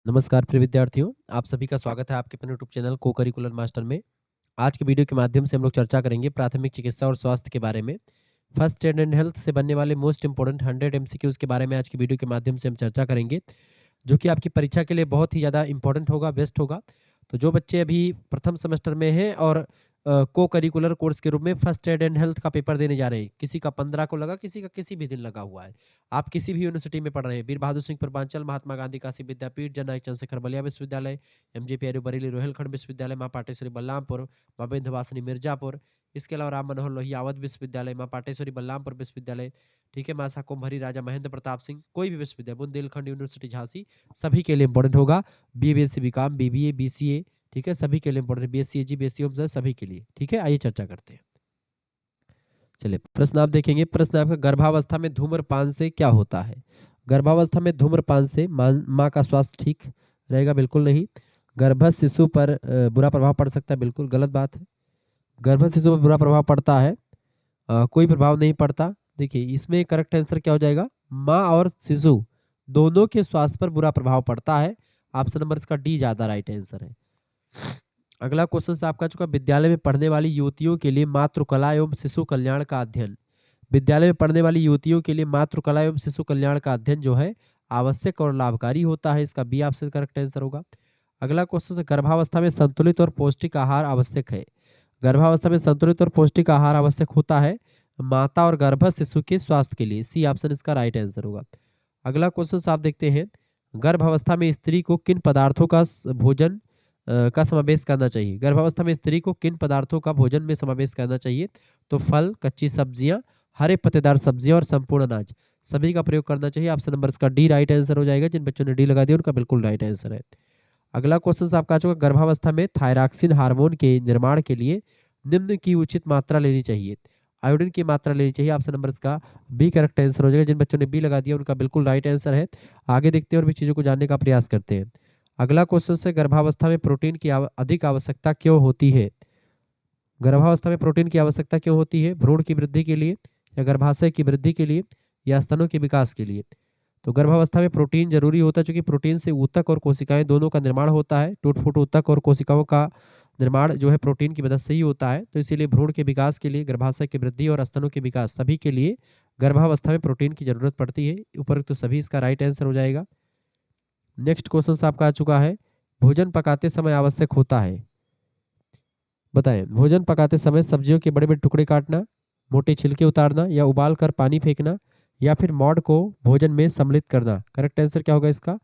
नमस्कार प्रिय विद्यार्थियों, आप सभी का स्वागत है आपके अपने यूट्यूब चैनल को करिकुलर मास्टर में। आज के वीडियो के माध्यम से हम लोग चर्चा करेंगे प्राथमिक चिकित्सा और स्वास्थ्य के बारे में। फर्स्ट एड एंड हेल्थ से बनने वाले मोस्ट इंपोर्टेंट 100 एमसीक्यूज के बारे में आज की वीडियो के माध्यम से हम चर्चा करेंगे, जो कि आपकी परीक्षा के लिए बहुत ही ज़्यादा इंपॉर्टेंट होगा, बेस्ट होगा। तो जो बच्चे अभी प्रथम सेमेस्टर में हैं और को करिकुलर कोर्स के रूप में फर्स्ट एड एंड हेल्थ का पेपर देने जा रहे हैं, किसी का 15 को लगा, किसी का किसी भी दिन लगा हुआ है। आप किसी भी यूनिवर्सिटी में पढ़ रहे हैं, वीर बहादुर सिंह पूर्वांचल, महात्मा गांधी काशी विद्यापीठ, जननायक चंद्रशेखर बलिया विश्वविद्यालय, एमजेपी आर्य बरेली रोहिलखंड विश्वविद्यालय, माँ पाटेश्वरी बलरामपुर, माँ विंध्यवासिनी मिर्जापुर, इसके अलावा राम मनोहर लोहिया अवध विश्वविद्यालय, माँ पाटेश्वरी बलरामपुर विश्वविद्यालय, ठीक है, माँ शाकुंभरी राजा महेंद्र प्रताप सिंह, कोई भी विश्वविद्यालय, बुंदेलखंड यूनिवर्सिटी झांसी, सभी के लिए इंपॉर्टेंट होगा। बीएससी बीकॉम, बीबीए, बीसीए, ठीक है, सभी के लिए इंपॉर्टेंट, बीएससी जी, बीएससी होम साइंस, सभी के लिए। ठीक है, आइए चर्चा करते हैं। चलिए प्रश्न आप देखेंगे। प्रश्न आपका, गर्भावस्था में धूम्रपान से क्या होता है? गर्भावस्था में धूम्रपान से माँ का स्वास्थ्य ठीक रहेगा? बिल्कुल नहीं। गर्भस्थ शिशु पर बुरा प्रभाव पड़ सकता है? बिल्कुल गलत बात है। गर्भस्थ शिशु पर बुरा प्रभाव पड़ता है? कोई प्रभाव नहीं पड़ता। देखिए इसमें करेक्ट आंसर क्या हो जाएगा? माँ और शिशु दोनों के स्वास्थ्य पर बुरा प्रभाव पड़ता है। ऑप्शन नंबर इसका डी ज़्यादा राइट आंसर है। अगला क्वेश्चन से आपका चुका, विद्यालय में पढ़ने वाली युवतियों के लिए मातृकला एवं शिशु कल्याण का अध्ययन। विद्यालय में पढ़ने वाली युवतियों के लिए मातृकला एवं शिशु कल्याण का अध्ययन जो है आवश्यक और लाभकारी होता है। इसका बी ऑप्शन करेक्ट आंसर होगा। अगला क्वेश्चन है, गर्भावस्था में संतुलित और पौष्टिक आहार आवश्यक है। गर्भावस्था में संतुलित और पौष्टिक आहार आवश्यक होता है माता और गर्भस्थ शिशु के स्वास्थ्य के लिए। सी ऑप्शन इसका राइट आंसर होगा। अगला क्वेश्चन आप देखते हैं, गर्भावस्था में स्त्री को किन पदार्थों का भोजन का समावेश करना चाहिए? गर्भावस्था में स्त्री को किन पदार्थों का भोजन में समावेश करना चाहिए? तो फल, कच्ची सब्जियां, हरे पत्तेदार सब्जियां और संपूर्ण अनाज, सभी का प्रयोग करना चाहिए। ऑप्शन नंबर इसका डी राइट आंसर हो जाएगा। जिन बच्चों ने डी लगा दिया उनका बिल्कुल राइट आंसर है। अगला क्वेश्चन आपका आ चुका, गर्भावस्था में थायरॉक्सिन हार्मोन के निर्माण के लिए निम्न की उचित मात्रा लेनी चाहिए। आयोडीन की मात्रा लेनी चाहिए। ऑप्शन नंबर इसका बी करेक्ट आंसर हो जाएगा। जिन बच्चों ने बी लगा दिया उनका बिल्कुल राइट आंसर है। आगे देखते हैं और भी चीज़ों को जानने का प्रयास करते हैं। अगला क्वेश्चन से, गर्भावस्था में प्रोटीन की अधिक आवश्यकता क्यों होती है? गर्भावस्था में प्रोटीन की आवश्यकता क्यों होती है? भ्रूण की वृद्धि के लिए, या गर्भाशय की वृद्धि के लिए, या स्तनों के विकास के लिए? तो गर्भावस्था में प्रोटीन जरूरी होता है, क्योंकि प्रोटीन से ऊतक और कोशिकाएं दोनों का निर्माण होता है। टूट फूट ऊतक और कोशिकाओं का निर्माण जो है प्रोटीन की मदद से ही होता है। तो इसीलिए भ्रूण के विकास के लिए, गर्भाशय की वृद्धि और स्तनों के विकास, सभी के लिए गर्भावस्था में प्रोटीन की जरूरत पड़ती है। उपरोक्त तो सभी इसका राइट आंसर हो जाएगा। नेक्स्ट क्वेश्चन आपका आ चुका है, भोजन पकाते समय आवश्यक होता है। बताएं, भोजन पकाते समय सब्जियों के बड़े बड़े टुकड़े काटना, मोटे छिलके उतारना, या उबाल कर पानी फेंकना, या फिर मॉड को भोजन में सम्मिलित करना? करेक्ट आंसर क्या होगा इसका?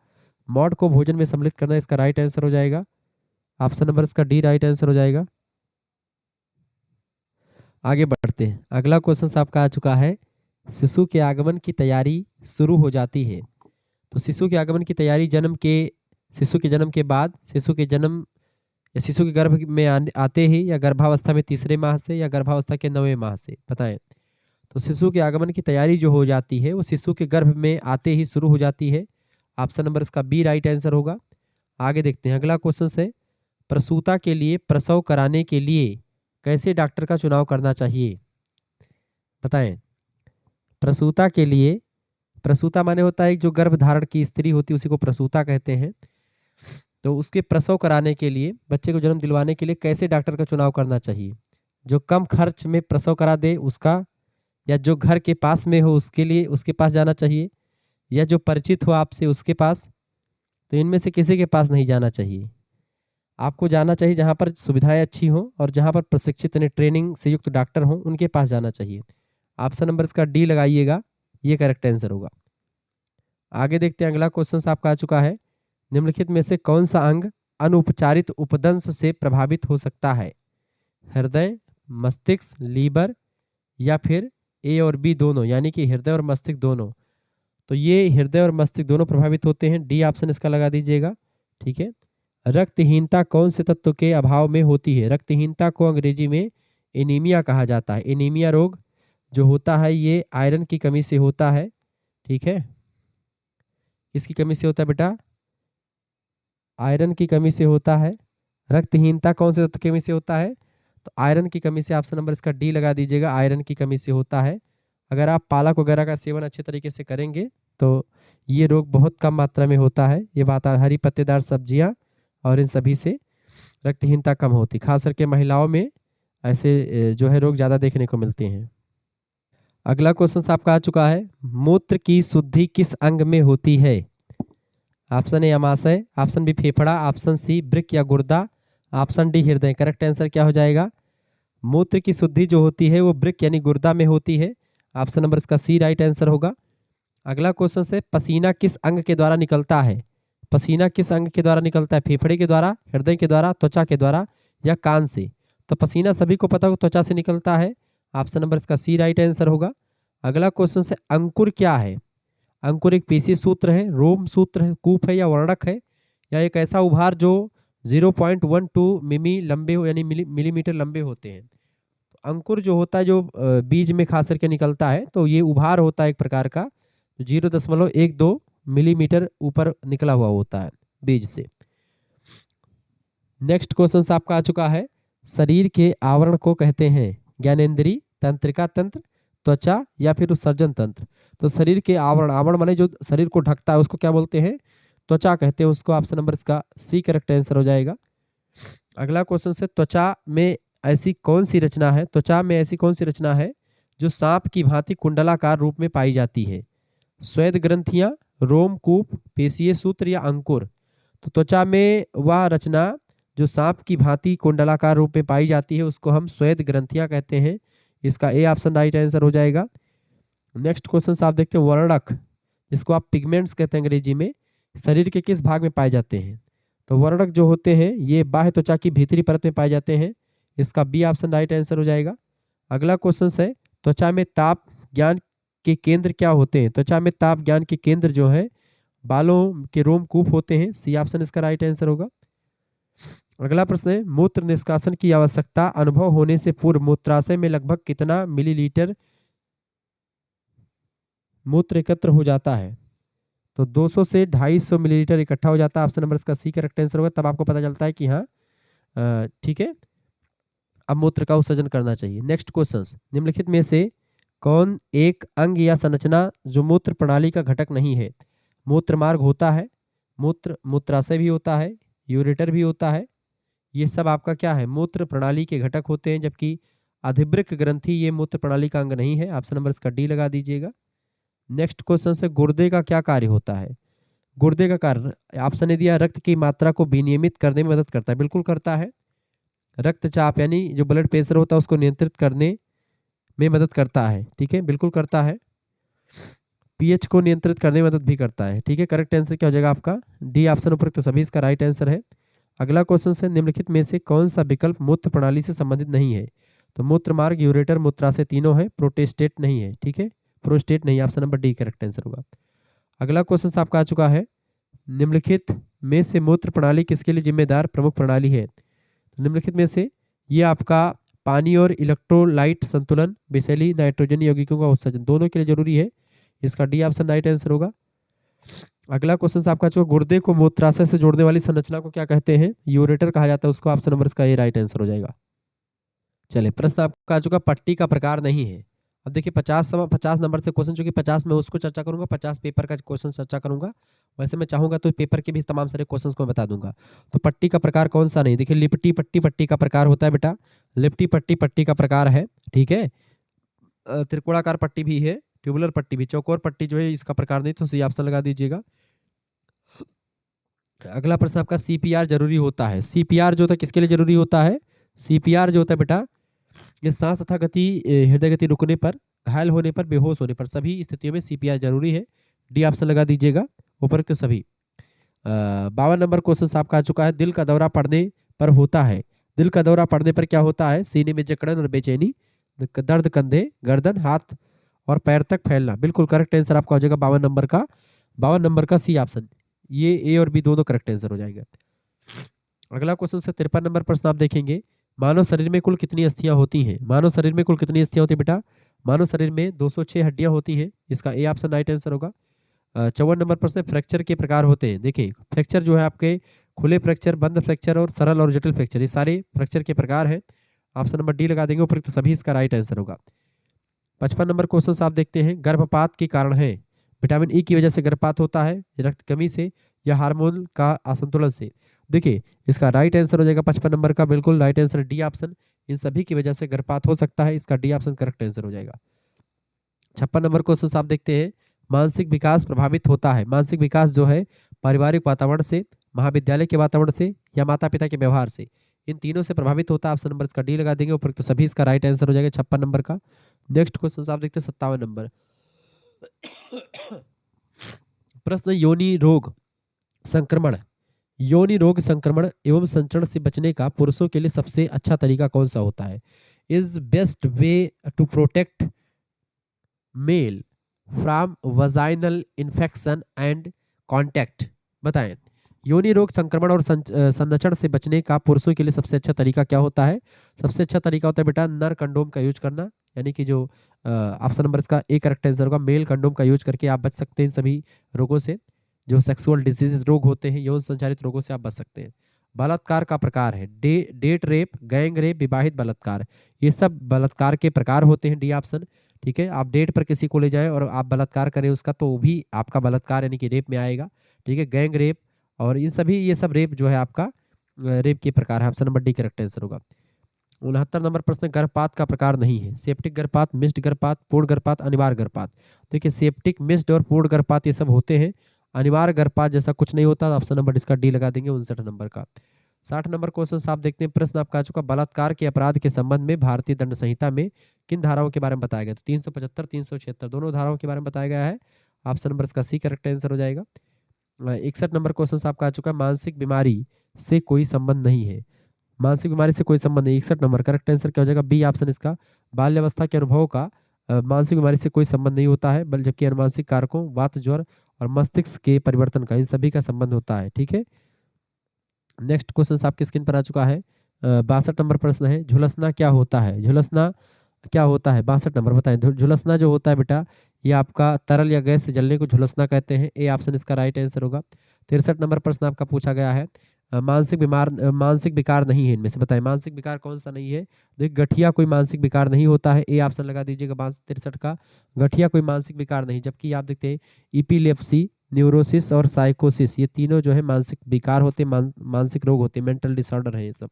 मॉड को भोजन में सम्मिलित करना इसका राइट आंसर हो जाएगा। ऑप्शन नंबर इसका डी राइट आंसर हो जाएगा। आगे बढ़ते हैं। अगला क्वेश्चन आपका आ चुका है, शिशु के आगमन की तैयारी शुरू हो जाती है। तो शिशु के आगमन की तैयारी शिशु के जन्म के बाद, शिशु के जन्म या शिशु के गर्भ में आते ही, या गर्भावस्था में तीसरे माह से, या गर्भावस्था के 9वें माह से? बताएं। तो शिशु के आगमन की तैयारी जो हो जाती है वो शिशु के गर्भ में आते ही शुरू हो जाती है। ऑप्शन नंबर इसका बी राइट आंसर होगा। आगे देखते हैं। अगला क्वेश्चन है, प्रसूता के लिए प्रसव कराने के लिए कैसे डॉक्टर का चुनाव करना चाहिए? बताएं। प्रसूता के लिए, प्रसूता माने होता है जो गर्भ धारण की स्त्री होती है उसी को प्रसूता कहते हैं। तो उसके प्रसव कराने के लिए, बच्चे को जन्म दिलवाने के लिए कैसे डॉक्टर का चुनाव करना चाहिए? जो कम खर्च में प्रसव करा दे उसका, या जो घर के पास में हो उसके लिए उसके पास जाना चाहिए, या जो परिचित हो आपसे उसके पास? तो इनमें से किसी के पास नहीं जाना चाहिए। आपको जाना चाहिए जहाँ पर सुविधाएं अच्छी हों और जहाँ पर प्रशिक्षित यानी ट्रेनिंग से युक्त डॉक्टर हों, उनके पास जाना चाहिए। ऑप्शन नंबर इसका डी लगाइएगा, ये करेक्ट आंसर होगा। आगे देखते हैं। अगला क्वेश्चन आपका आ चुका है, निम्नलिखित में से कौन सा अंग अनुपचारित उपदंश से प्रभावित हो सकता है? हृदय, मस्तिष्क, लीवर, या फिर ए और बी दोनों, यानी कि हृदय और मस्तिष्क दोनों? तो ये हृदय और मस्तिष्क दोनों प्रभावित होते हैं। डी ऑप्शन इसका लगा दीजिएगा। ठीक है। रक्तहीनता कौन से तत्व के अभाव में होती है? रक्तहीनता को अंग्रेजी में एनीमिया कहा जाता है। एनीमिया रोग जो होता है ये आयरन की कमी से होता है। ठीक है, किसकी कमी से होता है बेटा? आयरन की कमी से होता है। रक्तहीनता कौन से तत्व की कमी से होता है? तो आयरन की कमी से। ऑप्शन नंबर इसका डी लगा दीजिएगा, आयरन की कमी से होता है। अगर आप पालक वगैरह का सेवन अच्छे तरीके से करेंगे तो ये रोग बहुत कम मात्रा में होता है। ये बात हरी पत्तेदार सब्जियां और इन सभी से रक्तहीनता कम होती, खास करके महिलाओं में ऐसे जो है रोग ज़्यादा देखने को मिलते हैं। अगला क्वेश्चन आपका आ चुका है, मूत्र की शुद्धि किस अंग में होती है? ऑप्शन ए अमाशय, ऑप्शन बी फेफड़ा, ऑप्शन सी वृक्क या गुर्दा, ऑप्शन डी हृदय। करेक्ट आंसर क्या हो जाएगा? मूत्र की शुद्धि जो होती है वो वृक्क यानी गुर्दा में होती है। ऑप्शन नंबर इसका सी राइट आंसर होगा। अगला क्वेश्चन से, पसीना किस अंग के द्वारा निकलता है? पसीना किस अंग के द्वारा निकलता है? फेफड़े के द्वारा, हृदय के द्वारा, त्वचा के द्वारा या कान से? तो पसीना सभी को पता हो त्वचा से निकलता है। ऑप्शन नंबर इसका सी राइट आंसर होगा। अगला क्वेश्चन से, अंकुर क्या है? अंकुर एक पेशी सूत्र है, रोम सूत्र है, कूप है या वर्णक है, या एक ऐसा उभार जो 0.12 मिमी लंबे हो यानी मिलीमीटर लंबे होते हैं। अंकुर जो होता है जो बीज में खास करके निकलता है, तो ये उभार होता है एक प्रकार का 0.12 मिलीमीटर ऊपर निकला हुआ होता है बीज से। नेक्स्ट क्वेश्चन आपका आ चुका है, शरीर के आवरण को कहते हैं ज्ञानेंद्री, तंत्रिका तंत्र, त्वचा या फिर उत्सर्जन तंत्र? तो शरीर के आवरण, आवरण माने जो शरीर को ढकता है उसको क्या बोलते हैं? त्वचा कहते हैं उसको। ऑप्शन नंबर इसका सी करेक्ट आंसर हो जाएगा। अगला क्वेश्चन से, त्वचा में ऐसी कौन सी रचना है, त्वचा में ऐसी कौन सी रचना है जो सांप की भांति कुंडलाकार रूप में पाई जाती है? श्वेत ग्रंथियां, रोमकूप, पेशीय सूत्र या अंकुर? तो त्वचा में वह रचना जो सांप की भांति कुंडलाकार रूप में पाई जाती है उसको हम श्वेत ग्रंथियां कहते हैं। इसका ए ऑप्शन राइट आंसर हो जाएगा। नेक्स्ट क्वेश्चन आप देखते हैं, वर्णक जिसको आप पिगमेंट्स कहते हैं अंग्रेजी में, शरीर के किस भाग में पाए जाते हैं? तो वर्णक जो होते हैं ये बाह्य त्वचा की भीतरी परत में पाए जाते हैं। इसका बी ऑप्शन राइट आंसर हो जाएगा। अगला क्वेश्चन है, त्वचा में ताप ज्ञान के केंद्र क्या होते हैं? त्वचा में ताप ज्ञान के केंद्र जो है बालों के रोमकूप होते हैं। सी ऑप्शन इसका राइट आंसर होगा। अगला प्रश्न है, मूत्र निष्कासन की आवश्यकता अनुभव होने से पूर्व मूत्राशय में लगभग कितना मिलीलीटर मूत्र एकत्र हो जाता है? तो 200 से 250 मिलीलीटर इकट्ठा हो जाता है। ऑप्शन नंबर इसका सी करेक्ट आंसर होगा। तब आपको पता चलता है कि हाँ ठीक है, अब मूत्र का उत्सर्जन करना चाहिए। नेक्स्ट क्वेश्चन, निम्नलिखित में से कौन एक अंग या संरचना जो मूत्र प्रणाली का घटक नहीं है? मूत्र मार्ग होता है, मूत्राशय भी होता है, यूरेटर भी होता है। ये सब आपका क्या है? मूत्र प्रणाली के घटक होते हैं, जबकि अधिवृक्क ग्रंथि ये मूत्र प्रणाली का अंग नहीं है। ऑप्शन नंबर इसका डी लगा दीजिएगा। नेक्स्ट क्वेश्चन से, गुर्दे का क्या कार्य होता है? गुर्दे का कार्य, ऑप्शन ने दिया रक्त की मात्रा को विनियमित करने में मदद करता है। बिल्कुल करता है। रक्तचाप यानी जो ब्लड प्रेशर होता है उसको नियंत्रित करने में मदद करता है। ठीक है, बिल्कुल करता है। पीएच को नियंत्रित करने में मदद भी करता है। ठीक है, करेक्ट आंसर क्या हो जाएगा आपका? डी ऑप्शन उपरोक्त सभी इसका राइट आंसर है। अगला क्वेश्चन है, निम्नलिखित में से कौन सा विकल्प मूत्र प्रणाली से संबंधित नहीं है? तो मूत्र मार्ग, यूरेटर, मूत्राशय तीनों है, प्रोटेस्टेट नहीं है। ठीक है, प्रोस्टेट नहीं। Option number D correct answer होगा। अगला क्वेश्चन आपका आ चुका है, निम्नलिखित में से मूत्र प्रणाली किसके लिए जिम्मेदार प्रमुख प्रणाली है? निम्नलिखित में से ये आपका पानी और इलेक्ट्रोलाइट संतुलन, विषैली नाइट्रोजन यौगिकों का उत्सर्जन दोनों के लिए जरूरी है। इसका डी ऑप्शन राइट आंसर होगा। अगला क्वेश्चन आपका जो गुर्दे को मूत्राशय से जोड़ने वाली संरचना को क्या कहते हैं? यूरेटर कहा जाता है उसको। ऑप्शन नंबर इसका ये राइट आंसर हो जाएगा। चलिए, प्रश्न आपका आ चुका, पट्टी का प्रकार नहीं है। अब देखिए 50 नंबर से क्वेश्चन, चूंकि 50 में उसको चर्चा करूंगा, 50 पेपर का क्वेश्चन चर्चा करूंगा। वैसे मैं चाहूंगा तो पेपर के भी तमाम सारे क्वेश्चन को मैं बता दूंगा। तो पट्टी का प्रकार कौन सा नहीं? देखिए, लिपटी पट्टी पट्टी का प्रकार होता है बेटा। लिपटी पट्टी पट्टी का प्रकार है। ठीक है, त्रिकोणाकार पट्टी भी है, ट्यूबुलर पट्टी भी। चौकोर पट्टी जो है इसका प्रकार नहीं, तो सी ऑप्शन लगा दीजिएगा। अगला प्रश्न आपका, सीपीआर जरूरी होता है। सीपीआर जो होता है किसके लिए जरूरी होता है? सीपीआर जो होता है बेटा, ये सांस तथा गति, हृदय गति रुकने पर, घायल होने पर, बेहोश होने पर, सभी स्थितियों में सीपीआर जरूरी है। डी ऑप्शन लगा दीजिएगा उपरोक्त सभी। 52 नंबर क्वेश्चन आपका आ चुका है, दिल का दौरा पड़ने पर होता है। दिल का दौरा पड़ने पर क्या होता है? सीने में जकड़न और बेचैनी, दर्द कंधे, गर्दन, हाथ और पैर तक फैलना। बिल्कुल करेक्ट आंसर आपका हो जाएगा 52 नंबर का सी ऑप्शन। ये ए और बी दोनों करेक्ट आंसर हो जाएगा। अगला क्वेश्चन से 53 नंबर प्रश्न आप देखेंगे, मानव शरीर में कुल कितनी अस्थियां होती हैं? मानव शरीर में कुल कितनी अस्थियां होती है बेटा? मानव शरीर में 206 हड्डियां होती हैं। इसका ए ऑप्शन राइट आंसर होगा। 54 नंबर प्रश्न, फ्रैक्चर के प्रकार होते हैं। देखिए, फ्रैक्चर जो है आपके खुले फ्रैक्चर, बंद फ्रैक्चर और सरल और जटिल फ्रैक्चर, ये सारे फ्रैक्चर के प्रकार हैं। ऑप्शन नंबर डी लगा देंगे उपरोक्त सभी, इसका राइट आंसर होगा। 55 नंबर क्वेश्चन आप देखते हैं, गर्भपात के कारण है। विटामिन ई की वजह से गर्भपात होता है, रक्त कमी से या हार्मोन का असंतुलन से। देखिए इसका राइट आंसर हो जाएगा 55 नंबर का, बिल्कुल राइट आंसर डी ऑप्शन। इन सभी की वजह से गर्भपात हो सकता है, इसका डी ऑप्शन करेक्ट आंसर हो जाएगा। 56 नंबर क्वेश्चन आप देखते हैं, मानसिक विकास प्रभावित होता है। मानसिक विकास जो है पारिवारिक वातावरण से, महाविद्यालय के वातावरण से या माता पिता के व्यवहार से, इन तीनों से प्रभावित होता है। ऑप्शन नंबर इसका डी लगा देंगे, उपरोक्त सभी इसका राइट आंसर हो जाएगा 56 नंबर का। नेक्स्ट क्वेश्चन आप देखते हैं 57 नंबर। प्रश्न, योनि रोग संक्रमण, योनि रोग संक्रमण एवं संचरण से बचने का पुरुषों के लिए सबसे अच्छा तरीका कौन सा होता है? Is best way to protect male from vaginal infection and contact. बताएं, योनि रोग संक्रमण और संचरण से बचने का पुरुषों के लिए सबसे अच्छा तरीका क्या होता है? सबसे अच्छा तरीका होता है बेटा नर कंडोम का यूज करना, यानी कि जो ऑप्शन नंबर इसका ए करेक्ट आंसर होगा, मेल कंडोम का यूज करके आप बच सकते हैं सभी रोगों से, जो सेक्सुअल डिजीज रोग होते हैं, यौन संचारित रोगों से आप बच सकते हैं। बलात्कार का प्रकार है डेट रेप, गैंग रेप, विवाहित बलात्कार, ये सब बलात्कार के प्रकार होते हैं, डी ऑप्शन। ठीक है, आप डेट पर किसी को ले जाएं और आप बलात्कार करें उसका, तो वो भी आपका बलात्कार यानी कि रेप में आएगा। ठीक है, गैंग रेप और इन सभी ये सब रेप जो है आपका रेप के प्रकार है। Option number D correct answer होगा। 69 नंबर प्रश्न, गर्भपात का प्रकार नहीं है। सेप्टिक गर्भपात, मिस्ड गर्भपात, पूर्ण गर्भपात, अनिवार्य गर्भपात। देखिए सेप्टिक, मिस्ड और पूर्ण गर्भपात ये सब होते हैं, अनिवार्य गर्भपात जैसा कुछ नहीं होता। ऑप्शन नंबर इसका डी लगा देंगे 59 नंबर का। 60 नंबर क्वेश्चन आप देखते हैं, प्रश्न आपका आ चुका, बलात्कार के अपराध के संबंध में भारतीय दंड संहिता में किन धाराओं के बारे में बताया गया? तो 375, 376 दोनों धाराओं के बारे में बताया गया है। ऑप्शन नंबर इसका सी करेक्ट आंसर हो जाएगा। 61 नंबर क्वेश्चन आपका आ चुका है, मानसिक बीमारी से कोई संबंध नहीं है। मानसिक बीमारी से कोई संबंध नहीं, 61 नंबर करेक्ट आंसर क्या हो जाएगा? बी ऑप्शन इसका, बाल्यावस्था के अनुभव का मानसिक बीमारी से कोई संबंध नहीं होता है, बल जबकि अनुमानसिक कारकों, वात, ज्वर और मस्तिष्क के परिवर्तन का, इन सभी का संबंध होता है। ठीक है, नेक्स्ट क्वेश्चन आपकी स्क्रीन पर आ चुका है, 62 नंबर प्रश्न है, झुलसना क्या होता है? झुलसना क्या होता है? 62 नंबर बताएं। झुलसना जो होता है बेटा, ये आपका तरल या गैस से जलने को झुलसना कहते हैं, ए ऑप्शन इसका राइट आंसर होगा। 63 नंबर प्रश्न आपका पूछा गया है, मानसिक विकार नहीं है इनमें से, बताएं मानसिक विकार कौन सा नहीं है? देखिए गठिया कोई मानसिक विकार नहीं होता है, ए ऑप्शन लगा दीजिएगा 63 का, गठिया कोई मानसिक विकार नहीं। जबकि आप देखते हैं इपिलेप्सी, न्यूरोसिस और साइकोसिस, ये तीनों जो है मानसिक विकार होते हैं, मानसिक रोग होते हैं, मेंटल डिसऑर्डर है ये सब।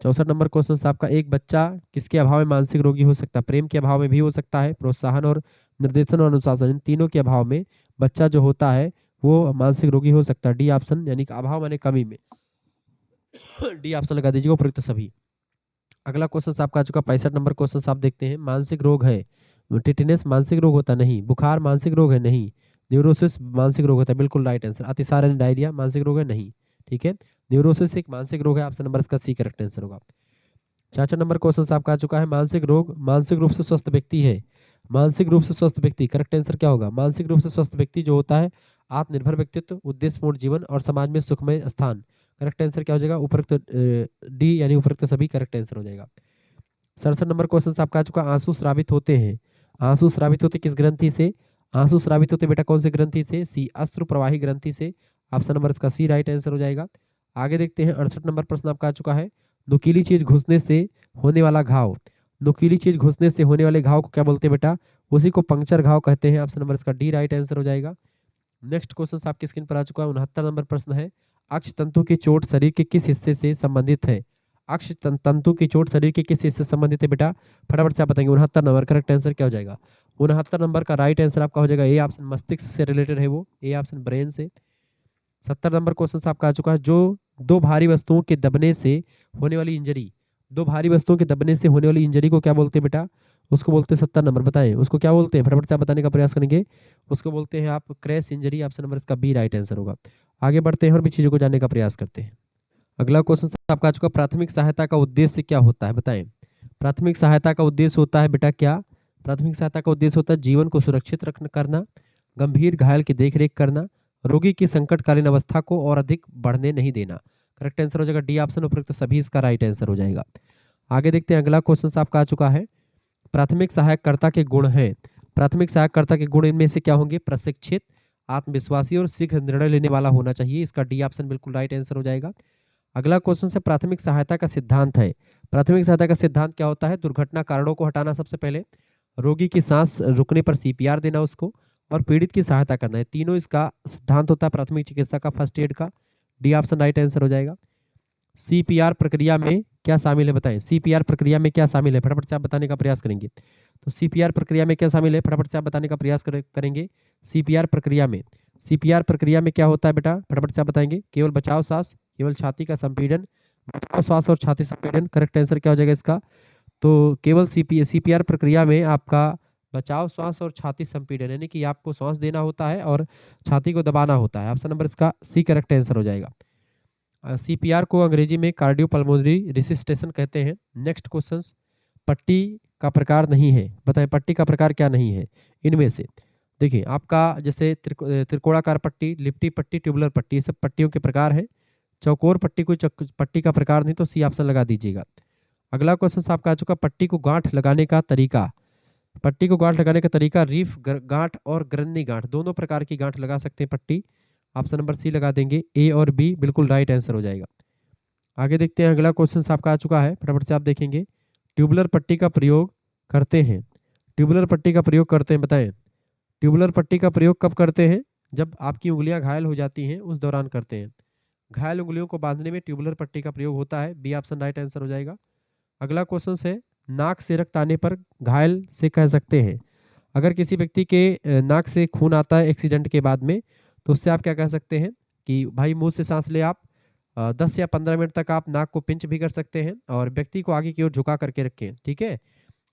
64 नंबर क्वेश्चन आपका, एक बच्चा किसके अभाव में मानसिक रोगी हो सकता है? प्रेम के अभाव में भी हो सकता है, प्रोत्साहन और निर्देशन और अनुशासन, इन तीनों के अभाव में बच्चा जो होता है वो मानसिक रोगी हो सकता है, डी ऑप्शन, यानी कि अभाव माने कमी में, डी ऑप्शन लगा दीजिएगा उपयुक्त सभी। अगला क्वेश्चन आपका आ चुका 65 नंबर क्वेश्चन आप देखते हैं, मानसिक रोग है, टिटेनस मानसिक रोग होता नहीं, बुखार मानसिक रोग है नहीं, न्यूरोसिस मानसिक रोग होता है, बिल्कुल राइट आंसर। अतिसार यानी डायरिया मानसिक रोग है नहीं। ठीक है, न्यूरोसिस एक मानसिक रोग है, ऑप्शन नंबर इसका सी करेक्ट आंसर होगा। 66 नंबर क्वेश्चन आपका आ चुका है, मानसिक रोग मानसिक रूप से स्वस्थ व्यक्ति है, मानसिक रूप से स्वस्थ व्यक्ति, करेक्ट आंसर क्या होगा? मानसिक रूप से स्वस्थ व्यक्ति जो होता है, आत्मनिर्भर व्यक्तित्व, उद्देश्यपूर्ण जीवन और समाज में सुखमय स्थान। करेक्ट आंसर क्या हो जाएगा? उपरोक्त डी यानी उपरोक्त सभी करेक्ट आंसर हो जाएगा। 67 नंबर क्वेश्चन आपका आ चुका, आंसू स्रावित होते हैं, आंसू स्रावित होते किस ग्रंथि से? आंसू स्रावित होते बेटा कौन से ग्रंथि से? सी अश्रु प्रवाही ग्रंथि से, ऑप्शन नंबर इसका सी राइट आंसर हो जाएगा। आगे देखते हैं 68 नंबर प्रश्न आपका आ चुका है, नुकीली चीज घुसने से होने वाला घाव, नुकीली चीज घुसने से होने वाले घाव को क्या बोलते हैं बेटा? उसी को पंक्चर घाव कहते हैं, ऑप्शन नंबर इसका डी राइट आंसर हो जाएगा। नेक्स्ट क्वेश्चन आपकी स्क्रीन पर आ चुका है, 69 नंबर प्रश्न है, अक्ष तंतु की चोट शरीर के किस हिस्से से संबंधित है? अक्ष तंतु की चोट शरीर के किस हिस्से से संबंधित है बेटा? फटाफट से आप बताएंगे। 69 नंबर करेक्ट आंसर क्या हो जाएगा? 69 नंबर का राइट आंसर आपका हो जाएगा ए ऑप्शन, मस्तिष्क से रिलेटेड है वो, ए ऑप्शन ब्रेन से। 70 नंबर क्वेश्चन आपका आ चुका है, जो दो भारी वस्तुओं के दबने से होने वाली इंजरी, दो भारी वस्तुओं के दबने से होने वाली इंजरी को क्या बोलते हैं बेटा? उसको बोलते हैं 70 नंबर, बताएं उसको क्या बोलते हैं? फटाफट से आप बताने का प्रयास करेंगे। उसको बोलते हैं आप क्रैश इंजरी, ऑप्शन नंबर इसका बी राइट आंसर होगा। आगे बढ़ते हैं और भी चीजों को जानने का प्रयास करते हैं। अगला क्वेश्चन आपका आ चुका, प्राथमिक सहायता का उद्देश्य क्या होता है? बताएं, प्राथमिक सहायता का उद्देश्य होता है बेटा क्या? प्राथमिक सहायता का उद्देश्य होता है जीवन को सुरक्षित करना, गंभीर घायल की देखरेख करना, रोगी की संकटकालीन अवस्था को और अधिक बढ़ने नहीं देना। करेक्ट आंसर हो जाएगा डी ऑप्शन, उपयुक्त सभी इसका राइट आंसर हो जाएगा। आगे देखते हैं, अगला क्वेश्चन आपका आ चुका है, प्राथमिक सहायकर्ता के गुण हैं, प्राथमिक सहायकर्ता के गुण इनमें से क्या होंगे? प्रशिक्षित, आत्मविश्वासी और शीघ्र निर्णय लेने वाला होना चाहिए, इसका डी ऑप्शन बिल्कुल राइट आंसर हो जाएगा। अगला क्वेश्चन से प्राथमिक सहायता का सिद्धांत है, प्राथमिक सहायता का सिद्धांत क्या होता है? दुर्घटना कारणों को हटाना, सबसे पहले रोगी की सांस रुकने पर सीपीआर देना उसको, और पीड़ित की सहायता करना है। तीनों इसका सिद्धांत होता है प्राथमिक चिकित्सा का, फर्स्ट एड का। डी ऑप्शन राइट आंसर हो जाएगा। सीपीआर प्रक्रिया में क्या शामिल है बताएं। सीपीआर प्रक्रिया में क्या शामिल है, फटाफट से आप बताने का प्रयास करेंगे। तो सीपीआर प्रक्रिया में क्या शामिल है, फटाफट से आप बताने का प्रयास करेंगे। सीपीआर प्रक्रिया में क्या होता है बेटा, फटाफट से आप बताएंगे। केवल बचाव सांस, केवल छाती का संपीड़न, बचाव श्वास और छाती संपीड़न। करेक्ट आंसर क्या हो जाएगा इसका, तो केवल सीपीआर प्रक्रिया में आपका बचाव श्वास और छाती संपीड़न, यानी कि आपको श्वास देना होता है और छाती को दबाना होता है। ऑप्शन नंबर इसका सी करेक्ट आंसर हो जाएगा। सीपीआर को अंग्रेजी में कार्डियोपल्मोनरी रिसिस्टेशन कहते हैं। नेक्स्ट क्वेश्चन, पट्टी का प्रकार नहीं है, बताएं पट्टी का प्रकार क्या नहीं है इनमें से। देखिए आपका जैसे त्रिकोणाकार पट्टी, लिप्टी पट्टी, ट्यूबुलर पट्टी, ये सब पट्टियों के प्रकार हैं। चौकोर पट्टी कोई पट्टी का प्रकार नहीं, तो सी ऑप्शन लगा दीजिएगा। अगला क्वेश्चन आपका आ चुका, पट्टी को गांठ लगाने का तरीका। पट्टी को गांठ लगाने का तरीका, रीफ गांठ और ग्रंथि गांठ, दोनों प्रकार की गांठ लगा सकते हैं पट्टी। ऑप्शन नंबर सी लगा देंगे, ए और बी बिल्कुल राइट आंसर हो जाएगा। आगे देखते हैं, अगला क्वेश्चन आपका आ चुका है, फटाफट से आप देखेंगे। ट्यूबुलर पट्टी का प्रयोग करते हैं, ट्यूबुलर पट्टी का प्रयोग करते हैं, बताएं ट्यूबुलर पट्टी का प्रयोग कब करते हैं। जब आपकी उंगलियां घायल हो जाती हैं उस दौरान करते हैं। घायल उंगलियों को बांधने में ट्यूबुलर पट्टी का प्रयोग होता है। बी ऑप्शन राइट आंसर हो जाएगा। अगला क्वेश्चन है, नाक से रक्त आने पर घायल से कह सकते हैं। अगर किसी व्यक्ति के नाक से खून आता है एक्सीडेंट के बाद में, तो उससे आप क्या कह सकते हैं कि भाई मुंह से सांस ले आप। 10 या 15 मिनट तक आप नाक को पिंच भी कर सकते हैं और व्यक्ति को आगे की ओर झुका करके रखें, ठीक है।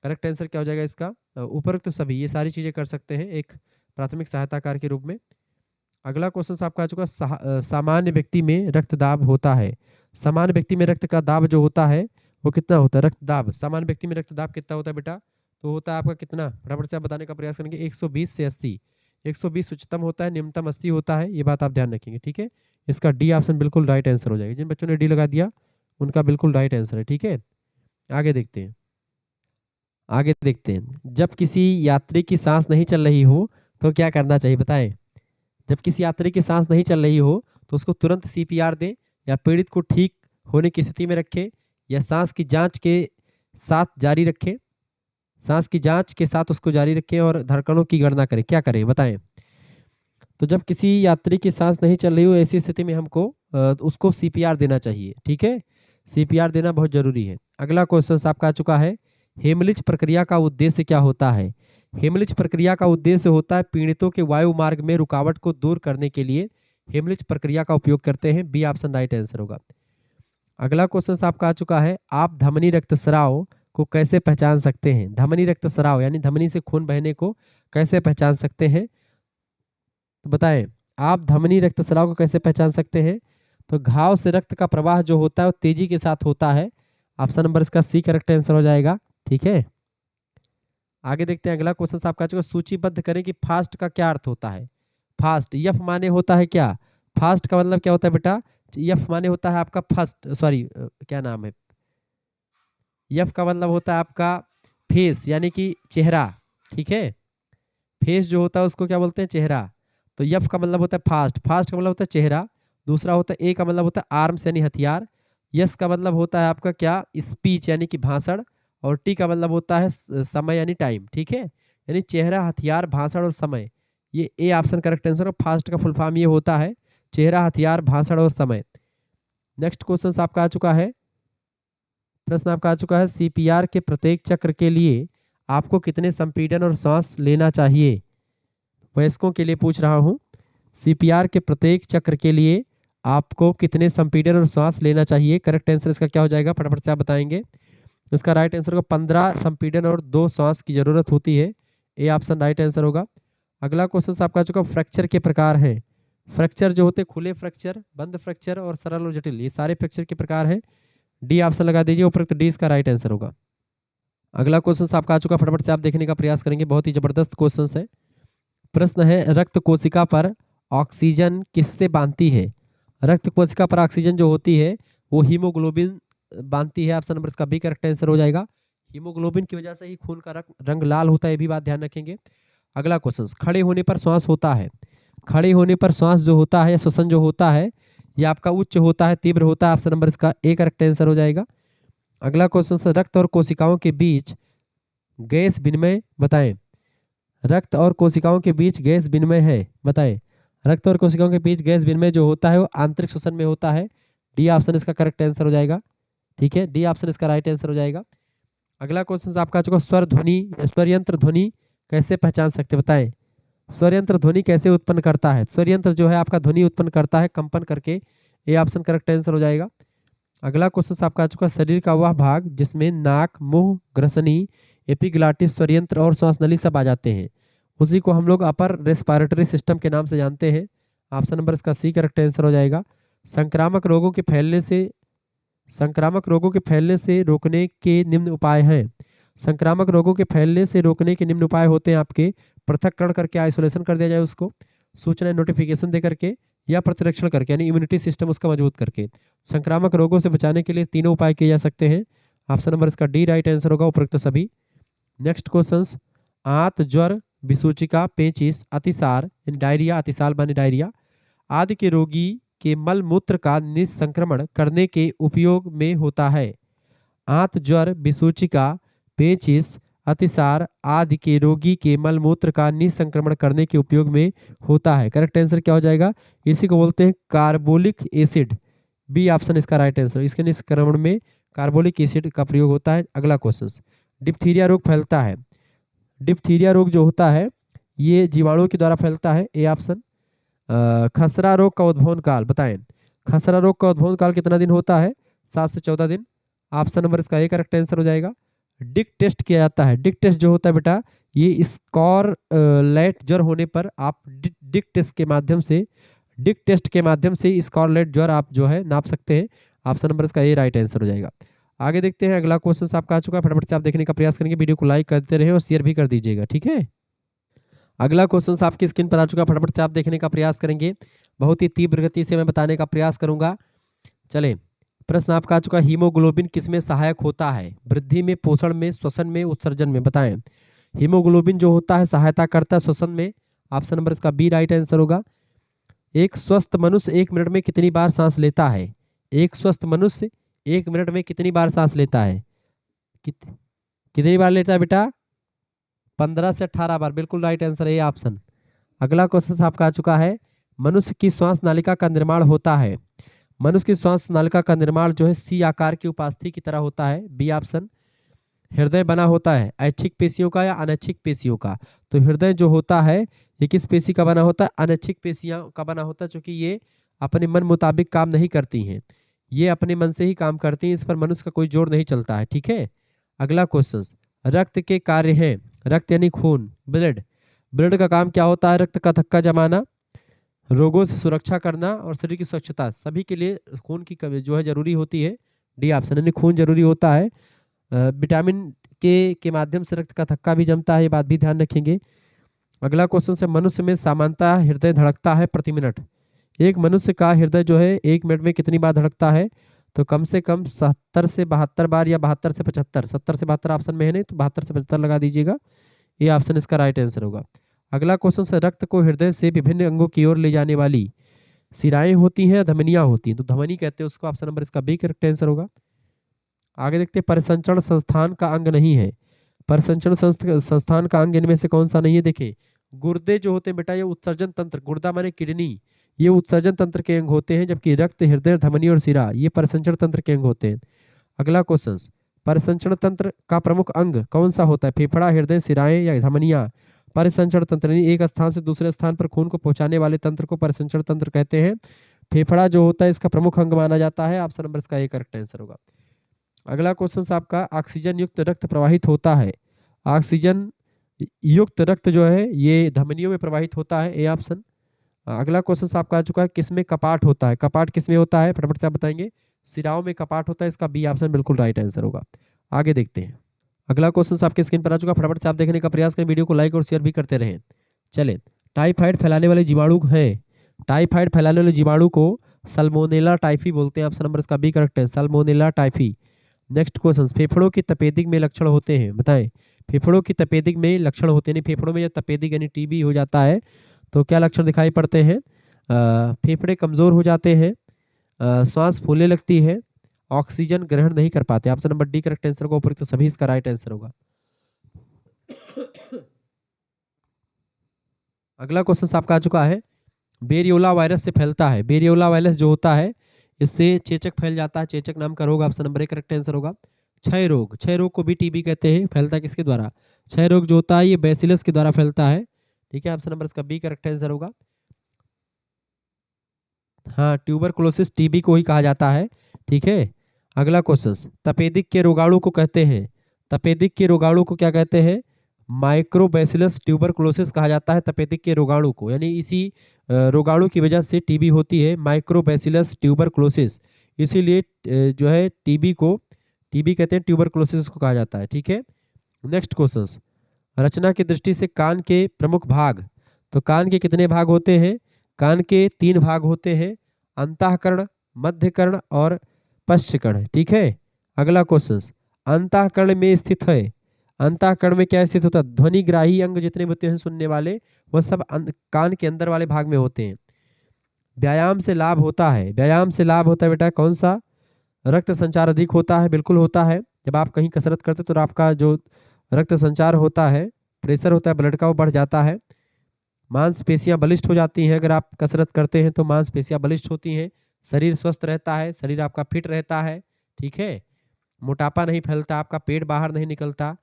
करेक्ट आंसर क्या हो जाएगा इसका, उपरोक्त तो सभी ये सारी चीज़ें कर सकते हैं एक प्राथमिक सहायता कार्य के रूप में। अगला क्वेश्चन आपका आ चुका, सामान्य व्यक्ति में रक्तदाब होता है। सामान्य व्यक्ति में रक्त का दाब जो होता है वो कितना होता है, रक्तदाब सामान्य व्यक्ति में रक्तदाब कितना होता है बेटा, तो होता है आपका कितना, फटाफट से आप बताने का प्रयास करेंगे। 120 से 80, 120 उच्चतम होता है, निम्नतम 80 होता है, ये बात आप ध्यान रखेंगे, ठीक है। इसका डी ऑप्शन बिल्कुल राइट आंसर हो जाएगा। जिन बच्चों ने डी लगा दिया उनका बिल्कुल राइट आंसर है, ठीक है। आगे देखते हैं, आगे देखते हैं। जब किसी यात्री की सांस नहीं चल रही हो तो क्या करना चाहिए बताएं। जब किसी यात्री की सांस नहीं चल रही हो तो उसको तुरंत सीपीआर दें, या पीड़ित को ठीक होने की स्थिति में रखें, या सांस की जांच के साथ जारी रखें, सांस की जांच के साथ उसको जारी रखें और धड़कनों की गणना करें, क्या करें बताएं। तो जब किसी यात्री की सांस नहीं चल रही हो ऐसी स्थिति में हमको उसको सीपीआर देना चाहिए, ठीक है। सीपीआर देना बहुत जरूरी है। अगला क्वेश्चन आपका आ चुका है, हेमलिच प्रक्रिया का उद्देश्य क्या होता है। हेमलिच प्रक्रिया का उद्देश्य होता है पीड़ितों के वायु मार्ग में रुकावट को दूर करने के लिए हेमलिच प्रक्रिया का उपयोग करते हैं। बी ऑप्शन राइट आंसर होगा। अगला क्वेश्चन आपका आ चुका है, आप धमनी रक्तस्राव को कैसे पहचान सकते हैं। धमनी रक्तस्राव यानी धमनी से खून बहने को कैसे पहचान सकते हैं, तो बताएं आप धमनी रक्तस्राव को कैसे पहचान सकते हैं। तो घाव से रक्त का प्रवाह जो होता है वो तेजी के साथ होता है। ऑप्शन नंबर इसका सी करेक्ट आंसर हो जाएगा, ठीक है। आगे देखते हैं, अगला क्वेश्चन आपका चुका, सूचीबद्ध करें कि फास्ट का क्या अर्थ होता है। फास्ट यफ माने होता है क्या, फास्ट का मतलब क्या होता है बेटा, यफ माने होता है आपका फर्स्ट, सॉरी क्या नाम है, यफ का मतलब होता है आपका फेस यानी कि चेहरा, ठीक है। फेस जो होता है उसको क्या बोलते हैं, चेहरा। तो यफ का मतलब होता है फास्ट, फास्ट का मतलब होता है चेहरा। दूसरा होता है ए का मतलब होता है आर्म्स यानी हथियार। यस का मतलब होता है आपका क्या, स्पीच यानी कि भाषण। और टी का मतलब होता है समय यानी टाइम, ठीक है। यानी चेहरा, हथियार, भाषण और समय, ये ए ऑप्शन करेक्ट आंसर है। फास्ट का फुल फॉर्म ये होता है चेहरा, हथियार, भाषण और समय। नेक्स्ट क्वेश्चन आपका आ चुका है, प्रश्न आपका आ चुका है, सीपीआर के प्रत्येक चक्र के लिए आपको कितने संपीड़न और सांस लेना चाहिए। वयस्कों के लिए पूछ रहा हूँ, सीपीआर के प्रत्येक चक्र के लिए आपको कितने संपीड़न और श्वास लेना चाहिए। करेक्ट आंसर इसका क्या हो जाएगा, फटाफट से आप बताएंगे। इसका राइट आंसर होगा 15 संपीड़न और 2 श्वास की जरूरत होती है। ए ऑप्शन राइट आंसर होगा। अगला क्वेश्चन आपका चुका, फ्रैक्चर के प्रकार हैं। फ्रैक्चर जो होते हैं खुले फ्रैक्चर, बंद फ्रैक्चर और सरल और जटिल, ये सारे फ्रैक्चर के प्रकार हैं। डी ऑप्शन लगा दीजिए, उपरोक्त डी इसका राइट आंसर होगा। अगला क्वेश्चन आपका आ चुका, फटाफट से आप देखने का प्रयास करेंगे, बहुत ही जबरदस्त क्वेश्चन है। प्रश्न है, रक्त कोशिका पर ऑक्सीजन किससे बांधती है। रक्त कोशिका पर ऑक्सीजन जो होती है वो हीमोग्लोबिन बांधती है। ऑप्शन नंबर इसका बी करेक्ट आंसर हो जाएगा। हीमोग्लोबिन की वजह से ही खून का रंग लाल होता है, ये भी बात ध्यान रखेंगे। अगला क्वेश्चन, खड़े होने पर श्वास होता है। खड़े होने पर श्वास जो होता है या श्वसन जो होता है ये आपका उच्च होता है, तीव्र होता है। ऑप्शन नंबर इसका ए करेक्ट आंसर हो जाएगा। अगला क्वेश्चन, रक्त और कोशिकाओं के बीच गैस विनिमय बताएं। रक्त और कोशिकाओं के बीच गैस विनिमय है, बताएं। रक्त और कोशिकाओं के बीच गैस विनिमय जो होता है वो आंतरिक श्वसन में होता है। डी ऑप्शन इसका करेक्ट आंसर हो जाएगा। ठीक है, डी ऑप्शन इसका राइट आंसर हो जाएगा। अगला क्वेश्चन आपका आ चुका, स्वर ध्वनि स्वर यंत्र ध्वनि कैसे पहचान सकते हैं, बताएं। स्वर यंत्र ध्वनि कैसे उत्पन्न करता है? स्वर यंत्र जो है आपका ध्वनि उत्पन्न करता है कंपन करके। ए ऑप्शन करेक्ट आंसर हो जाएगा। अगला क्वेश्चन आपका आ चुका, शरीर का वह भाग जिसमें नाक, मुंह, ग्रसनी, एपिग्लॉटिस, स्वर यंत्र और श्वास नली सब आ जाते हैं, उसी को हम लोग अपर रेस्पिरेटरी सिस्टम के नाम से जानते हैं। ऑप्शन नंबर इसका सी करेक्ट आंसर हो जाएगा। संक्रामक रोगों के फैलने से संक्रामक रोगों के फैलने से रोकने के निम्न उपाय हैं। संक्रामक रोगों के फैलने से रोकने के निम्न उपाय होते हैं आपके, पृथक्करण करके आइसोलेशन कर दिया जाए उसको, सूचना नोटिफिकेशन दे करके, या प्रतिरक्षण करके यानी इम्यूनिटी सिस्टम उसका मजबूत करके। संक्रामक रोगों से बचाने के लिए तीनों उपाय किए जा सकते हैं। ऑप्शन नंबर इसका डी राइट आंसर होगा, उपरोक्त सभी। नेक्स्ट क्वेश्चन, आंत, ज्वर, विसूचिका, पेचिश, अतिसार डायरिया, अतिसार माने डायरिया आदि के रोगी के मल मूत्र का निसंक्रमण करने के उपयोग में होता है। आंत, ज्वर, विसूचिका, पेचिश, अतिसार आदि के रोगी के मल मूत्र का निसंक्रमण करने के उपयोग में होता है। करेक्ट आंसर क्या हो जाएगा? इसी को बोलते हैं कार्बोलिक एसिड। बी ऑप्शन इसका राइट आंसर। इसके निष्क्रमण में कार्बोलिक एसिड का प्रयोग होता है। अगला क्वेश्चन, डिप्थीरिया रोग फैलता है। डिप्थीरिया रोग जो होता है ये जीवाणुओं के द्वारा फैलता है। A option. खसरा रोग का उद्भवन काल बताएं। खसरा रोग का उद्भवन काल कितना दिन होता है? 7 से 14 दिन। ऑप्शन नंबर इसका ए करेक्ट आंसर हो जाएगा। डिक टेस्ट किया जाता है। डिक टेस्ट जो होता है बेटा, ये स्कॉरलेट ज्वर होने पर आप डिक टेस्ट के माध्यम से स्कॉरलेट ज्वर आप जो है नाप सकते हैं। ऑप्शन नंबर इसका ए राइट आंसर हो जाएगा। आगे देखते हैं, अगला क्वेश्चन आपका आ चुका है, फटाफट से आप देखने का प्रयास करेंगे, वीडियो को लाइक करते रहे और शेयर भी कर दीजिएगा, ठीक है। अगला क्वेश्चन आपकी स्क्रीन पर आ चुका, फटाफट से आप देखने का प्रयास करेंगे, बहुत ही तीव्र गति से मैं बताने का प्रयास करूंगा। चलें, प्रश्न आपका आ चुका, हीमोग्लोबिन किसमें सहायक होता है? वृद्धि में, पोषण में, श्वसन में, उत्सर्जन में, बताएं। हीमोग्लोबिन जो होता है सहायता करता है श्वसन में। ऑप्शन नंबर इसका बी राइट आंसर होगा। एक स्वस्थ मनुष्य 1 मिनट में कितनी बार सांस लेता है? एक स्वस्थ मनुष्य 1 मिनट में कितनी बार सांस लेता है? कितनी बार लेता है बेटा? 15 से 18 बार, बिल्कुल राइट आंसर है ये ऑप्शन। अगला क्वेश्चन आपका आ चुका है, मनुष्य की श्वास नालिका का निर्माण होता है। मनुष्य की श्वास नालिका का निर्माण जो है सी आकार की उपास्थि की तरह होता है। B option. हृदय बना होता है ऐच्छिक पेशियों का या अनैच्छिक पेशियों का? तो हृदय जो होता है ये किस पेशी का बना होता है? अनैच्छिक पेशियों का बना होता है, क्योंकि ये अपने मन मुताबिक काम नहीं करती हैं, ये अपने मन से ही काम करती हैं, इस पर मनुष्य का कोई जोर नहीं चलता है, ठीक है। अगला क्वेश्चन, रक्त के कार्य हैं। रक्त यानी खून, ब्लड। ब्लड का काम क्या होता है? रक्त का थक्का जमाना, रोगों से सुरक्षा करना और शरीर की स्वच्छता, सभी के लिए खून की कमी जो है जरूरी होती है। डी ऑप्शन, यानी खून जरूरी होता है। विटामिन के माध्यम से रक्त का थक्का भी जमता है, ये बात भी ध्यान रखेंगे। अगला क्वेश्चन से, मनुष्य में सामान्यतः हृदय धड़कता है प्रति मिनट। एक मनुष्य का हृदय जो है 1 मिनट में कितनी बार धड़कता है? तो कम से कम 70 से 72 बार या 72 से 75। 70 से 72 ऑप्शन में है नहीं, तो 72 से 75 लगा दीजिएगा, ये ऑप्शन इसका राइट आंसर होगा। अगला क्वेश्चन से, रक्त को हृदय से विभिन्न अंगों की ओर ले जाने वाली सिराएं होती हैं, धमनियां होती हैं? तो धमनी कहते हैं उसको। ऑप्शन नंबर इसका बी करेक्ट आंसर होगा। आगे देखते हैं, परिसंचरण संस्थान का अंग नहीं है। परिसंचरण संस्थान का अंग इनमें से कौन सा नहीं है? देखिए, गुर्दे जो होते हैं बेटा, ये उत्सर्जन तंत्र, गुर्दा माने किडनी, ये उत्सर्जन तंत्र के अंग होते हैं, जबकि रक्त, हृदय, धमनी और सिरा ये परिसंचरण तंत्र के अंग होते हैं। अगला क्वेश्चन, परिसंचरण तंत्र का प्रमुख अंग कौन सा होता है? फेफड़ा, हृदय, सिराएं या धमनियां? परिसंचरण तंत्र यानी एक स्थान से दूसरे स्थान पर खून को पहुंचाने वाले तंत्र को परिसंचरण तंत्र कहते हैं। फेफड़ा जो होता है इसका प्रमुख अंग माना जाता है। ऑप्शन नंबर इसका ए करेक्ट आंसर होगा। अगला क्वेश्चन आपका, ऑक्सीजन युक्त रक्त प्रवाहित होता है। ऑक्सीजन युक्त रक्त जो है ये धमनियों में प्रवाहित होता है। A option. अगला क्वेश्चन आपका आ चुका है, किसमें कपाट होता है? कपाट किसमें होता है? फटाफट से आप बताएंगे। सिराओं में कपाट होता है, इसका बी ऑप्शन बिल्कुल राइट आंसर होगा। आगे देखते हैं, अगला क्वेश्चन आपके स्क्रीन पर आ चुका, फटाफट से आप देखने का प्रयास करें, वीडियो को लाइक और शेयर भी करते रहें। चलें, टाइफाइड फैलाने वाले जीवाणु हैं। टाइफाइड फैलाने वाले जीवाणु को सल्मोनेला टाइफी बोलते हैं। ऑप्शन नंबर इसका बी करेक्ट है, सल्मोनेला टाइफी। नेक्स्ट क्वेश्चन, फेफड़ों की तपेदिक में लक्षण होते हैं, बताएं। फेफड़ों की तपेदिक में लक्षण होते हैं, फेफड़ों में जब तपेदिक यानी टीबी हो जाता है तो क्या लक्षण दिखाई पड़ते हैं? फेफड़े कमजोर हो जाते हैं, श्वास फूलने लगती है, ऑक्सीजन ग्रहण नहीं कर पाते। Option number D correct answer होगा, ऊपर तो सभी इसका राइट आंसर होगा। अगला क्वेश्चन आपका आ चुका है, बेरियोला वायरस से फैलता है। बेरियोला वायरस जो होता है इससे चेचक फैल जाता है, चेचक नाम का रोग। ऑप्शन नंबर 1 करेक्ट आंसर होगा। क्षय रोग, क्षय रोग को भी टीबी कहते हैं, फैलता है किसके द्वारा? क्षय रोग जो होता है ये बैसिलस के द्वारा फैलता है। ठीक है, ऑप्शन नंबर इसका बी करेक्ट आंसर होगा। हाँ, ट्यूबरकुलोसिस टीबी को ही कहा जाता है। ठीक है, अगला क्वेश्चन, तपेदिक के रोगाणु को कहते हैं, तपेदिक के रोगाणु को क्या कहते हैं? माइक्रोबैसिलस ट्यूबरकुलोसिस कहा जाता है तपेदिक के रोगाणु को, यानी इसी रोगाणु की वजह से टीबी होती है, माइक्रोबैसिलस ट्यूबरकुलोसिस। इसीलिए जो है टीबी को टीबी कहते हैं, ट्यूबरकुलोसिस को कहा जाता है। ठीक है, नेक्स्ट क्वेश्चन, रचना की दृष्टि से कान के प्रमुख भाग, तो कान के कितने भाग होते हैं? कान के 3 भाग होते हैं, अंतःकरण, मध्यकर्ण और पश्चकर्ण। ठीक है, अगला क्वेश्चन, अंतःकरण में स्थित है, अंतःकरण में क्या स्थित होता है? ध्वनिग्राही अंग जितने होते हैं सुनने वाले, वह सब कान के अंदर वाले भाग में होते हैं। व्यायाम से लाभ होता है, व्यायाम से लाभ होता है बेटा कौन सा? रक्त संचार अधिक होता है, बिल्कुल होता है। जब आप कहीं कसरत करते हो तो आपका जो रक्त संचार होता है, प्रेशर होता है ब्लड का, वो बढ़ जाता है। मांसपेशियां बलिष्ठ हो जाती हैं, अगर आप कसरत करते हैं तो मांसपेशियां बलिष्ठ होती हैं, शरीर स्वस्थ रहता है, शरीर आपका फिट रहता है। ठीक है, मोटापा नहीं फैलता, आपका पेट बाहर नहीं निकलता,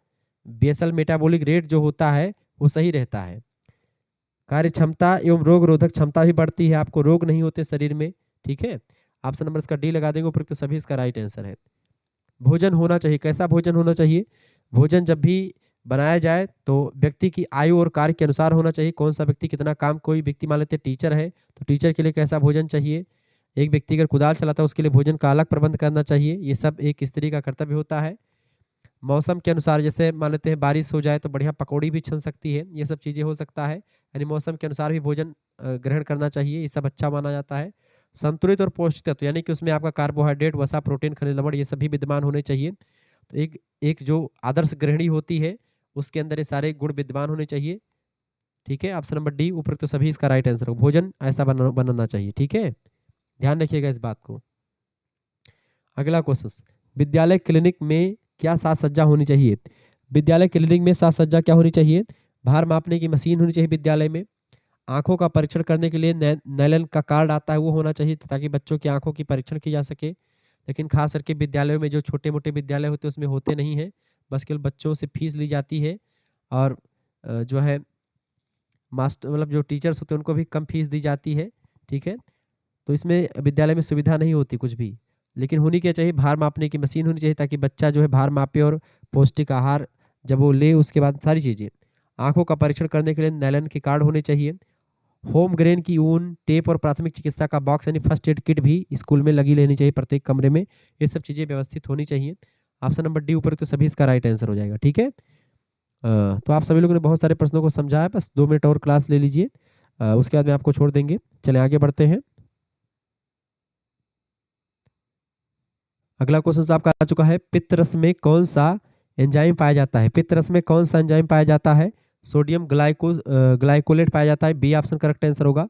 बेसल मेटाबॉलिक रेट जो होता है वो सही रहता है, कार्य क्षमता एवं रोग रोधक क्षमता भी बढ़ती है, आपको रोग नहीं होते शरीर में। ठीक है, ऑप्शन नंबर इसका डी लगा देंगे उपयुक्त सभी, इसका राइट आंसर है। भोजन होना चाहिए, कैसा भोजन होना चाहिए? भोजन जब भी बनाया जाए तो व्यक्ति की आयु और कार्य के अनुसार होना चाहिए, कौन सा व्यक्ति कितना काम, कोई व्यक्ति मान लेते हैं टीचर है तो टीचर के लिए कैसा भोजन चाहिए, एक व्यक्ति अगर कुदाल चलाता है उसके लिए भोजन का अलग प्रबंध करना चाहिए, ये सब एक स्त्री का कर्तव्य होता है। मौसम के अनुसार, जैसे मान लेते हैं बारिश हो जाए तो बढ़िया पकौड़ी भी छन सकती है, ये सब चीज़ें हो सकता है, यानी मौसम के अनुसार भी भोजन ग्रहण करना चाहिए, ये सब अच्छा माना जाता है। संतुलित और पौष्टिक तत्व, यानी कि उसमें आपका कार्बोहाइड्रेट, वसा, प्रोटीन, खनिज लवण ये सभी विद्यमान होने चाहिए। तो एक एक जो आदर्श गृहिणी होती है उसके अंदर ये सारे गुण विद्यमान होने चाहिए। ठीक है, ऑप्शन नंबर डी उपरोक्त तो सभी इसका राइट आंसर हो, भोजन ऐसा बनाना चाहिए। ठीक है, ध्यान रखिएगा इस बात को। अगला क्वेश्चन, विद्यालय क्लिनिक में क्या साज सज्जा होनी चाहिए? विद्यालय क्लिनिक में साज सज्जा क्या होनी चाहिए? भार मापने की मशीन होनी चाहिए विद्यालय में, आंखों का परीक्षण करने के लिए नैलन का कार्ड आता है वो होना चाहिए ताकि बच्चों की आंखों की परीक्षण की जा सके। लेकिन खास करके विद्यालयों में जो छोटे मोटे विद्यालय होते हैं उसमें होते नहीं हैं, बस केवल बच्चों से फीस ली जाती है, और जो है मास्टर मतलब जो टीचर्स होते हैं उनको भी कम फीस दी जाती है। ठीक है, तो इसमें विद्यालय में सुविधा नहीं होती कुछ भी, लेकिन होनी क्या चाहिए? भार मापने की मशीन होनी चाहिए ताकि बच्चा जो है भार मापे और पौष्टिक आहार जब वो ले उसके बाद सारी चीज़ें। आंखों का परीक्षण करने के लिए नैलन के कार्ड होने चाहिए। होम ग्रेन की ऊन, टेप और प्राथमिक चिकित्सा का बॉक्स यानी फर्स्ट एड किट भी स्कूल में लगी रहनी चाहिए प्रत्येक कमरे में, ये सब चीज़ें व्यवस्थित होनी चाहिए। ऑप्शन नंबर डी ऊपर तो सभी इसका राइट आंसर हो जाएगा। ठीक है, तो आप सभी लोगों ने बहुत सारे प्रश्नों को समझा है, बस 2 मिनट और क्लास ले लीजिए, उसके बाद में आपको छोड़ देंगे। चलें आगे बढ़ते हैं। अगला क्वेश्चन आपका आ चुका है, पित्त रस में कौन सा एंजाइम पाया जाता है? पित्त रस में कौन सा एंजाइम पाया जाता है? सोडियम ग्लाइकोलेट पाया जाता है, बी ऑप्शन करेक्ट आंसर होगा।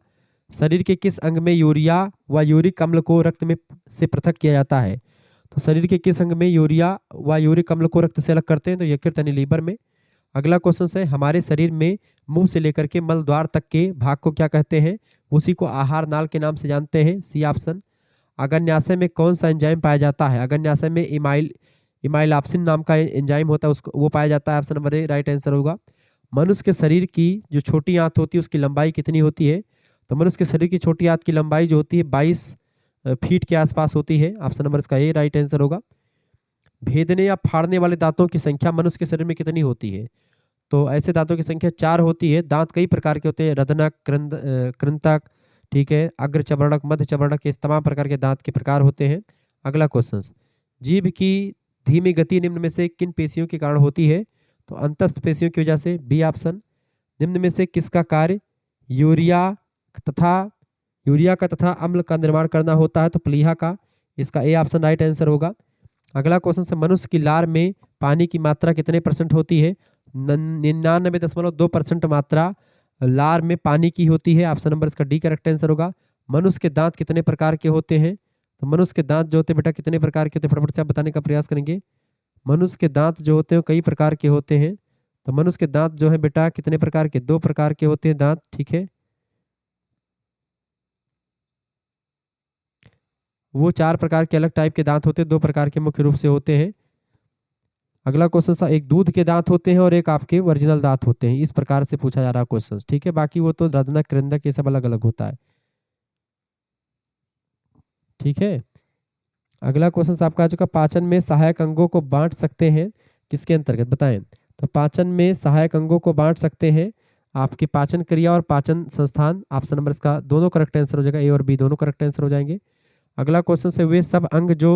शरीर के किस अंग में यूरिया व यूरिक अम्ल को रक्त में से पृथक किया जाता है? तो शरीर के किस अंग में यूरिया व यूरिक अम्ल को रक्त से अलग करते हैं? तो यकृत यानी लीवर में। अगला क्वेश्चन है, हमारे शरीर में मुंह से लेकर के मल द्वार तक के भाग को क्या कहते हैं? उसी को आहार नाल के नाम से जानते हैं, सी ऑप्शन। अग्न्याशय में कौन सा एंजाइम पाया जाता है? अग्न्याशय में इमाइलॉप्सिन नाम का एंजाइम होता है, उसको वो पाया जाता है, option number A right answer होगा। मनुष्य के शरीर की जो छोटी आंत होती है उसकी लंबाई कितनी होती है? तो मनुष्य के शरीर की छोटी आंत की लंबाई जो होती है 22 फीट के आसपास होती है, ऑप्शन नंबर इसका ए राइट आंसर होगा। भेदने या फाड़ने वाले दांतों की संख्या मनुष्य के शरीर में कितनी होती है? तो ऐसे दांतों की संख्या 4 होती है। दांत कई प्रकार के होते हैं, रदनक, कृंतक, ठीक है, अग्र चबरड़क, मध्य चबरड़क, ये तमाम प्रकार के दांत के प्रकार होते हैं। अगला क्वेश्चन, जीभ की धीमी गति निम्न में से किन पेशियों के कारण होती है? तो अंतस्थ पेशियों की वजह से, बी ऑप्शन। निम्न में से किसका कार्य यूरिया तथा यूरिया का तथा अम्ल का निर्माण करना होता है? तो प्लीहा का, इसका ए ऑप्शन राइट आंसर होगा। अगला क्वेश्चन है, मनुष्य की लार में पानी की मात्रा कितने % होती है? 99.2% मात्रा लार में पानी की होती है, ऑप्शन नंबर इसका डी करेक्ट आंसर होगा। मनुष्य के दांत कितने प्रकार के होते हैं? तो मनुष्य के दांत जो होते हैं बेटा कितने प्रकार के होते हैं, फटाफट से आप बताने का प्रयास करेंगे। मनुष्य के दांत जो होते हैं कई प्रकार के होते हैं, तो मनुष्य के दांत जो है बेटा कितने प्रकार के? 2 प्रकार के होते हैं दांत, ठीक है। वो 4 प्रकार के अलग टाइप के दांत होते हैं, 2 प्रकार के मुख्य रूप से होते हैं। अगला क्वेश्चन सा, एक दूध के दांत होते हैं और एक आपके ओरिजिनल दांत होते हैं। इस प्रकार से पूछा जा रहा है क्वेश्चन, ठीक है। बाकी वो तो रत्नक, कृंतक ये सब अलग अलग होता है, ठीक है। अगला क्वेश्चन आपका आ चुका, पाचन में सहायक अंगों को बांट सकते हैं किसके अंतर्गत, बताएं। तो पाचन में सहायक अंगों को बांट सकते हैं आपके पाचन क्रिया और पाचन संस्थान। ऑप्शन नंबर इसका दोनों करेक्ट आंसर हो जाएगा, ए और बी दोनों करेक्ट आंसर हो जाएंगे। अगला क्वेश्चन से, वे सब अंग जो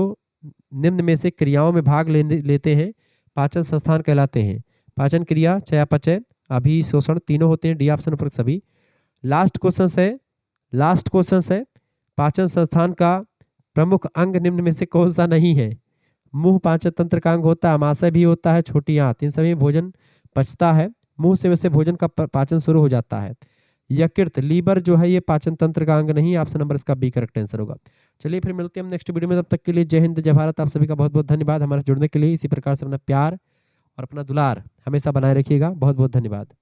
निम्न में से क्रियाओं में भाग लेते हैं पाचन संस्थान कहलाते हैं। पाचन क्रिया, चयापचय, अभिशोषण तीनों होते हैं, डी ऑप्शन पर सभी। लास्ट क्वेश्चन है, पाचन संस्थान का प्रमुख अंग निम्न में से कौन सा नहीं है। मुंह पाचन तंत्र का अंग होता है, अमाशय भी होता है, छोटी आंत, इन सभी भोजन पचता है, मुंह से वैसे भोजन का पाचन शुरू हो जाता है। यकृत, लीवर जो है ये पाचन तंत्र का अंग नहीं, ऑप्शन नंबर इसका बी करेक्ट आंसर होगा। चलिए फिर मिलते हैं हम नेक्स्ट वीडियो में, तब तक के लिए जय हिंद जय भारत। आप सभी का बहुत बहुत धन्यवाद हमारे जुड़ने के लिए। इसी प्रकार से अपना प्यार और अपना दुलार हमेशा बनाए रखिएगा। बहुत बहुत धन्यवाद।